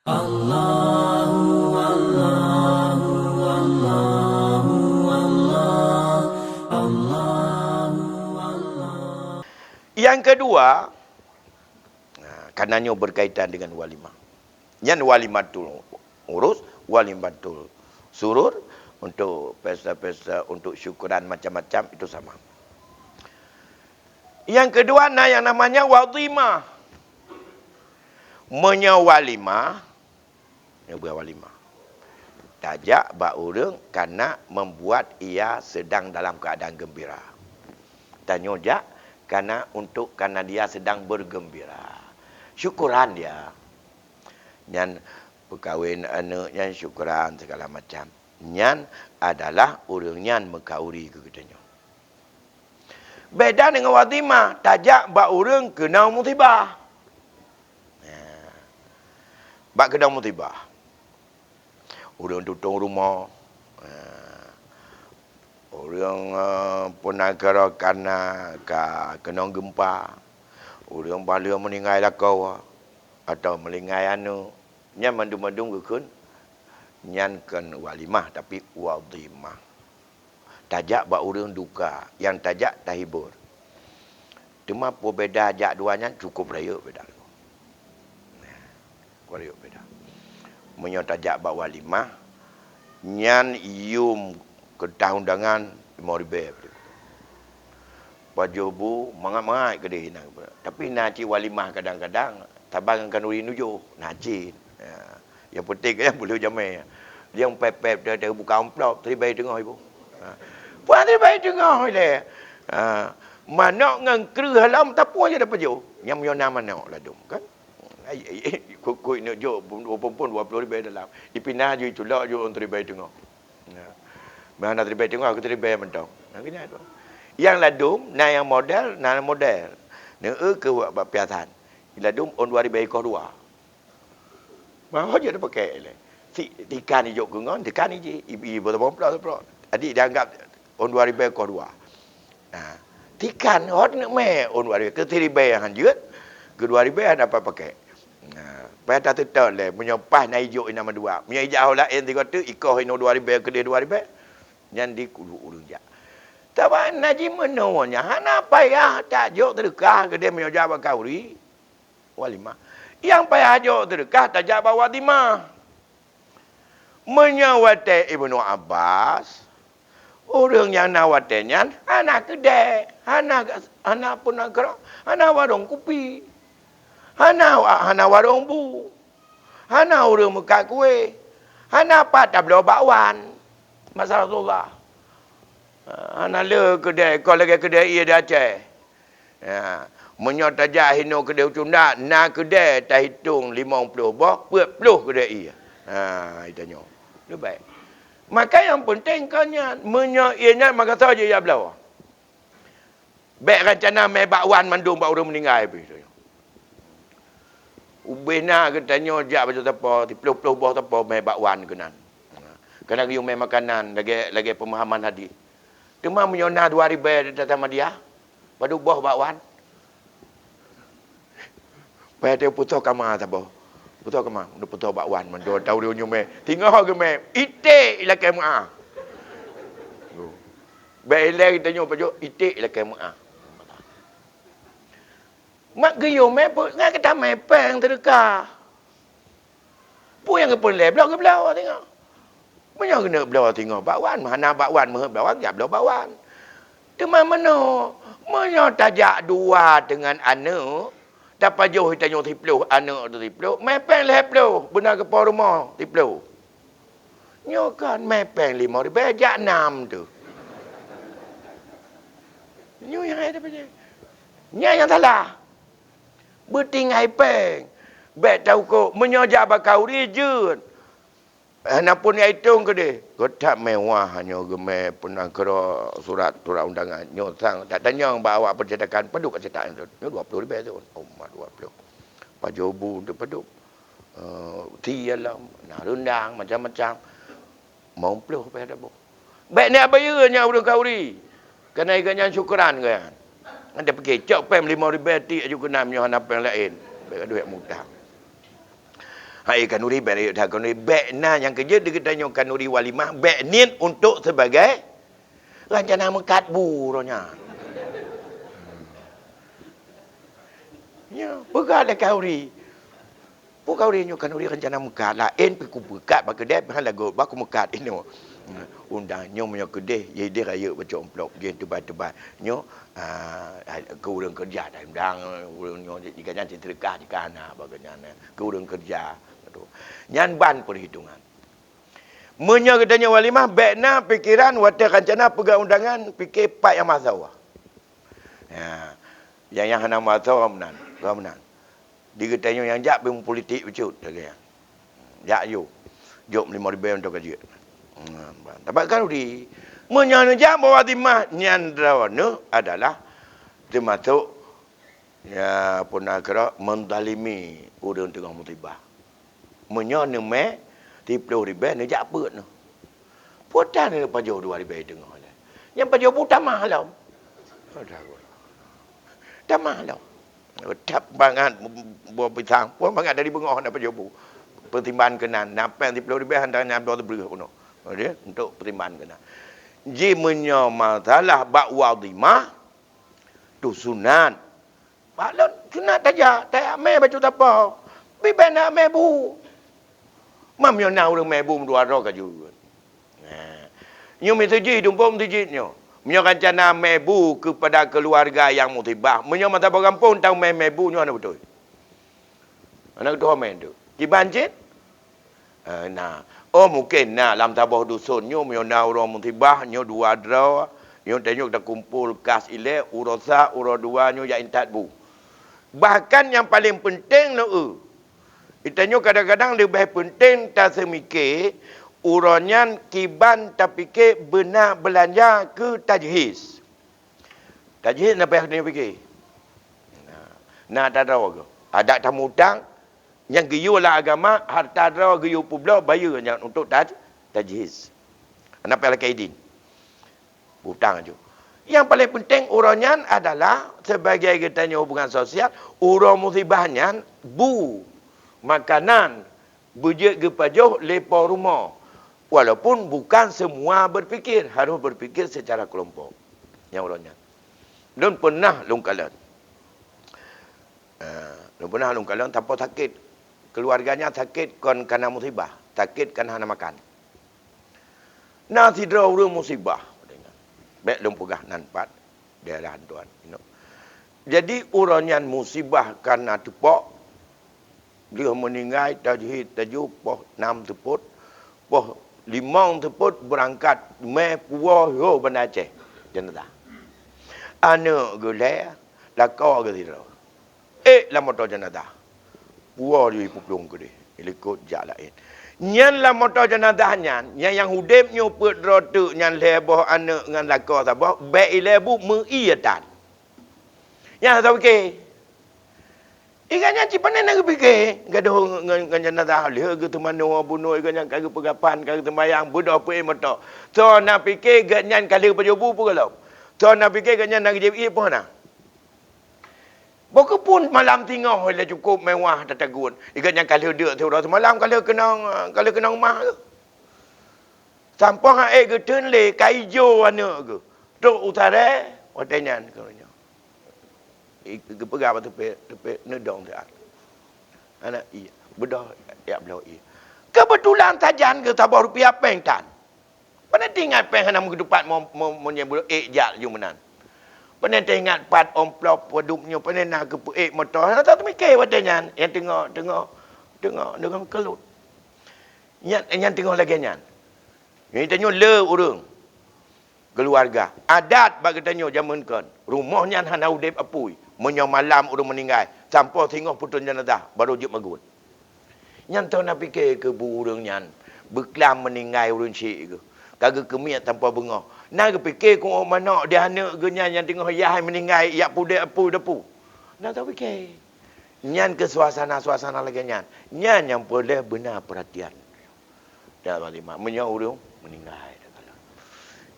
Allahu Allahu Allahu Allah Allahu Allah. Yang kedua, karenanya berkaitan dengan walimah. Yang walimatul urus, walimatul surur, untuk pesta-pesta, untuk syukuran macam-macam, itu sama. Yang kedua, yang namanya wadimah. Menyewalimah, walimah. Tajak bak urang kerana membuat ia sedang dalam keadaan gembira. Tanya jak kerana dia sedang bergembira. Syukuran dia. Yang berkahwin anak, yang syukuran segala macam. Yang adalah orang yang mengkauri ke katanya. Beda dengan wadimah, tajak bak urang kena musibah. Bak kena musibah. Orang tutup rumah. Orang punagara kena gempa. Orang bala meninggal lakau atau meninggal anu. Nya mandung-mandung gekun. Nyan kan walimah tapi wadimah. Tajak bak orang duka, yang tajak tahibur. Cuma berbeza ajak duanya cukup raya beda. Raya beda. Menyo tajak bak walimah, nyan yum ketahun dengan 5,000. Pajobu mangat-mangat ke dia hina. Tapi naci walimah kadang-kadang tabang kan uri nuju, naci. Yang penting kan boleh jamai. Dia pep-pep dia buka amplop, terbaik tengah ibu. Puan terbaik tengah le. Mana ngan kru halam tapu aja dapat jo. Yang punya nama nak ladum kan. Kukui nak jo perempuan 20,000 dalam. Dipindah je culak jo on terbaik tengah. Mana terbaik tengah aku terbaik mentang. Yang ladum na yang model, na model. Ne ke buat piasan. Ladum on 2,000 ekor dua. Mau je dah pakai le. Si tikan ni jok gungon, tikan ni je ibu bompla tu. Adik dia anggap on 2,000 ekor dua. Nah, tikan hot nak mai on 2,000 ke 3,000 yang hanjut. Ke 2,000 ada apa pakai. Nah, pada tu tahu le menyopah na hijau ina dua. Punya hijau lain 300 ikoh ino 2,000 ke dia 2,000. Yang di kudu jak. Tapi naji menawanya, hana payah tak jok terkah ke dia menyojab kauri. Walimah. Yang payah jok terkah tak jawab wadimah. Menyawate Ibnu Abbas. Orang yang nawatenya, anak kedai, anak pun nak gerak, anak warung kopi, anak warung bu, anak orang muka kue, anak patah belah bakwan, masalah Allah. Anak le kedai, kalau lagi kedai ia dah cek. Menyata jahino kedai cunda, na kedai tak hitung 50 bah, 40 kedai ia. Itu nyo. Lebih baik. Maka yang penting kanya menyoinya maka saja ya belau. Baik rencana mai bakwan mandung bak orang meninggal habis. Ubena katanya jak baca apa, dipluh-pluh bah apa mai bakwan kenan. Kena riung mai makanan lagi pemahaman hadis. Cuma menyona 2,000 datang dia. Padu bah bakwan. Pai dia putus kamar tabo. Putus kamar, udah putus bakwan mendo tahu dia nyume. Tinggal ke me. Itik ila kema. Baik kita nyu pajo itik ila kema. Mak geyo me pun ngai kita me peng terdekat. Pu yang ke pun le blok ke belau tengok. Banyak kena belau tengok bakwan, mana bakwan meh bakwan ya belau bakwan. Cuma meno, menyo tajak dua dengan anu. Dapat jauh kita nyok tiplu, anak tu tiplu. Mepeng leh plu, benar ke rumah tiplu. Nyokan mepeng 5,000, jak 6 tu. Nyo yang ada pada. Nya yang salah. Bertinggai peng. Bet tahu ko menyojak bakau rijun. Anapun yang hitung ke dia. Kau tak mewah hanya gemai penangkara surat undangan. Nyo sang tak tanya bawa percetakan peduk cetakan tu. Nyo 20,000 tu. Oh, 20. Pajobu tu peduk. Ti alam, nak rendang macam-macam. Mau puluh pada boh. Baik ni apa ya urang kauri. Kena ikannya syukuran kan. Ada pergi cok pem 5,000 ti juga nak nyo hana pem lain. Baik duit mudah. Hai kanuri bek dah kanuri bek na yang kerja dia katanya kanuri walimah bek niat untuk sebagai rencana mekat buronya. Ya, pegat kauri. Kauri nyo kanuri rencana mekat lah en pi ku bekat ba kedai bah lagu ba ku mekat ino. Undang nyo punya kedai ye dia raya baca amplop dia tebal-tebal nyo ke urang kerja dah undang urang nyo jika jangan terkah di kana baganya ke urang kerja tu. Nyan ban perhitungan. Menya katanya walimah baikna pikiran wata rencana pegang undangan fikir pak yang masalah. Ya, yang hana masalah menan. Dia katanya yang jak bim politik becut dia. Jak yo. Jom 5,000 untuk kerja. Tapi kalau di menyana bahawa timah nyandrawana adalah termasuk ya punah kira mendalimi urang tengah musibah. Menyana me 30,000 ni jak apa no. Putan ni pajau 2,000 tengah lah. Yang pajau pun tamah lah. Tamah lah. Tap bangat buat pisang. Puan bangat dari bengah nak pajau pun. Pertimbangan kenan. Nampak 30,000 hantar nyampe tu beri puno. Okey, untuk pertimbangan kena. Jimnya masalah bak wadimah tu sunat. Balon sunat saja, tak ame baca tak apa. Biben nak ame bu. Mam yo na urang ame bu dua ro ka ju. Nyo mesej dumpom tijitnyo. Menyo rencana ame bu kepada keluarga yang musibah. Menyo mata kampung tahu ame bu nyo ana betul. Anak tu ame tu. Dibanjit? Nah, oh mungkin nah dalam tabah dusun nyo menyona orang musibah nyo dua draw nyo tengok dah kumpul kas ile urosa uro dua nyo ya intat bu. Bahkan yang paling penting no itanya kadang-kadang lebih penting tak semikir uronyan kiban tapi ke benar belanja ke tajhiz. Tajhiz apa yang fikir? Nah tak tahu ke? Ada tamu hutang yang giyu lah agama, harta draw giyu pula bayar untuk tajhiz. Anak pala kaidin. Hutang aja. Yang paling penting uronyan adalah sebagai katanya hubungan sosial, urang musibahnya bu makanan bujik gepajoh lepa rumah. Walaupun bukan semua berfikir, harus berfikir secara kelompok. Yang uronyan. Dan pernah lungkalan. Pernah lungkalan tanpa sakit. Keluarganya sakit kerana musibah, sakit kerana hana makan. Nasi draw musibah. Baik lum pegah nan pat daerah tuan. Jadi uranyan musibah kerana tepok dia meninggal tajhid tajuk poh 6 teput, poh 5 teput berangkat me puah yo Banda Aceh jenazah. Ana gelai lakau ke tidak. La motor jenazah. Puah dia pupulung ke dia. Ikut jak lain. Nyan lah motor jenazah nyan. Yang hudib nyo put rotuk nyan lebah anak dengan lakau sabah. Baik ilebu mengiatan. Yang tahu ke? Ikannya cipanen nak fikir. Gaduh dengan jenazah. Lihat ke temanu bunuh. Ikannya kagak pegapan. Kagak tembayang. Budak apa motor. So nak fikir. Ganyan kali pejobu pun kalau. So nak fikir. Ganyan nak jadi pun nak. Boko pun malam tinggal oleh cukup mewah tatagun. Ikan yang kalau dia tu dah semalam kalau kena rumah ke. Sampang air ke tenle kaijo ana ke. Tok utara watanya katanya. Ke pegang tepi nedong tu. Anak iya. Bedah ya belah iya. Kebetulan sajan ke tabah rupiah pengtan. Pada tinggal peng hana kehidupan menyebut jak jumanan. Pernah ingat pat omplop wadupnya pernah nak ke motor. Tak mikir wadanya yang tengok dengan kelut. Yang tengok lagi nyan. Yang tanya le urang keluarga. Adat bagi tanya zaman kan. Rumahnya hana udip apui. Menyo malam urang meninggal. Sampai tengok putun jenazah baru jep magun. Yang tahu nak fikir ke bu urang nyan. Beklam meninggal urang syik ke. Kagak kemiat tanpa bengah. Nak fikir kau mana dia anak genyan yang tengah yah meninggal yak pude apu depu. Nak tahu fikir. Nyan ke suasana lagi nyan. Nyan yang boleh benar perhatian. Dah lima menyau urang meninggal.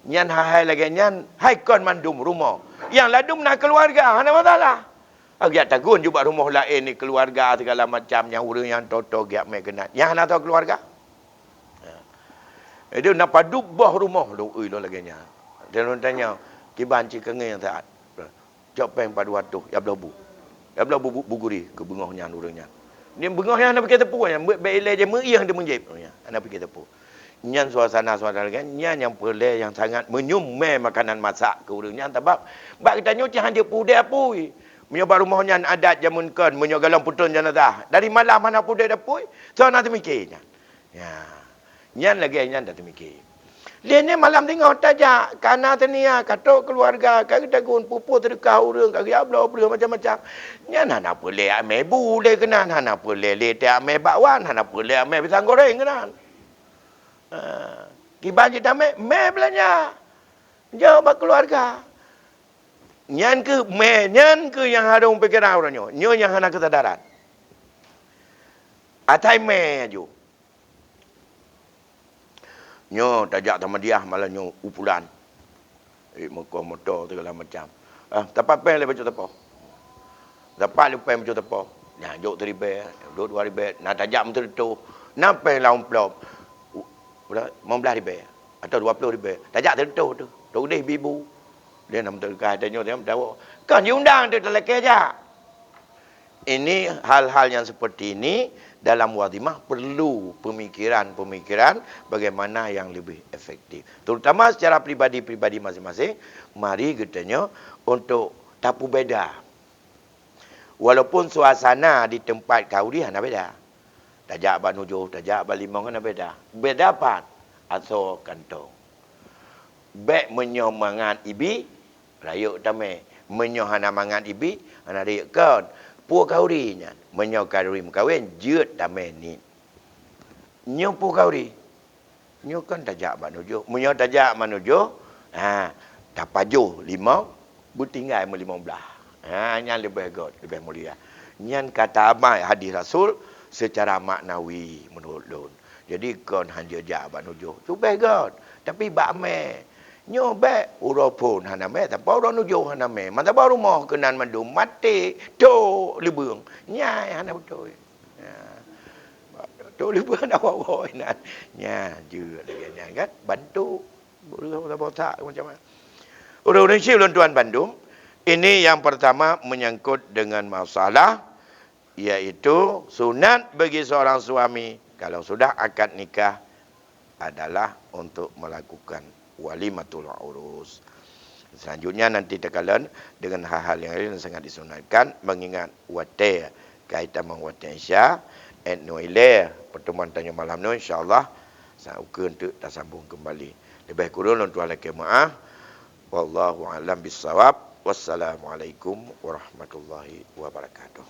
Nyan hai lagi nyan hai kon mandum rumah. Yang ladum nak keluarga, ada masalah. Agak takut juga rumah lain ni keluarga segala macam yang orang yang toto giat mai kenal. Yang nak tahu keluarga? Dia nak padu bah rumah tu. Ui lo lagi nya. Dia orang tanya, kiban cik kengen yang taat. Cok peng padu atuh ya belau bu. Ya belau bu buguri ke bengahnya orangnya. Ni bengahnya nak pergi tepu yang beilai je meriah dia menjep. Nak pergi tepu. Nyan suasana kan, nyan yang perle yang sangat menyumai makanan masak ke orangnya sebab bak kita nyuci hang dia pudai apui. Menyoba rumahnya adat jamun kan, menyogalang putun jenazah. Dari malam mana pudai dapui, so nak mikirnya. Ya. Nyan lagi nyan dah mikir. Dia ni malam tengok tajak kana tania katok keluarga kaki dagun pupu terkah urang kaki ablau bro macam-macam. Nyan nak boleh ame bu le kenan, nak boleh le te ame bakwan, nak boleh ame pisang goreng kenan. Kiban kita me belanja. Jauh bak keluarga. Nyan ke yang ada pikiran orangnya. Nyo yang hana kesadaran. Atai me aju. Nyo tajak sama dia malah nyo upulan. Muka motor segala macam. Tapak pen le baju tepo. Tapak le pen baju tepo. Nah, jok 3 ribu, 2 ribu, nak tajak betul tu. Nampai laun plop. 15 ribu atau 20 ribu. Tajak tu. Tu deh bibu. Dia nak terkah tanya dia tahu. Kan diundang dia terlekeh aja. Ini hal-hal yang seperti ini dalam wadimah perlu pemikiran bagaimana yang lebih efektif. Terutama secara pribadi-pribadi masing-masing. Mari katanya untuk tapu beda. Walaupun suasana di tempat kau dia nak beda. Tajak banujo, tajak balimong nak beda. Beda apa? Atau kantong. Bek menyomangan ibi, rayuk tame. Menyohana mangan ibi, anak rayuk kaun. Pu kauri nya, menyo kauri mukawin, jeut tame ni. Nyo pu kauri. Nyo kan tajak banujo. Menyo tajak manujo, tapajo 5, butinggai 15. Nyan lebih god, lebih mulia. Nyan kata amai hadis Rasul secara maknawi menurut lun. Jadi kon hanja jak banujo. Cuba god. Tapi bak me. Nyo be urapun haname tapi ora nujo haname. Mata baru mau kenan mandum mati to libung. Nyai hana betul. Ya. To libung dak bawa nan. Nya je lagi kan bantu. Boleh tak macam mana. Orang-orang Syiah tuan Bandung. Ini yang pertama menyangkut dengan masalah iaitu sunat bagi seorang suami kalau sudah akad nikah adalah untuk melakukan walimatul urus. Selanjutnya nanti tekalan dengan hal-hal yang lain yang sangat disunatkan mengingat wate kaitan mengwate Isya noile pertemuan tanya malam ni insyaallah saya ukur untuk tak sambung kembali. Lebih kurang tuan laki maaf. Wallahu a'lam bissawab. Wassalamualaikum warahmatullahi wabarakatuh.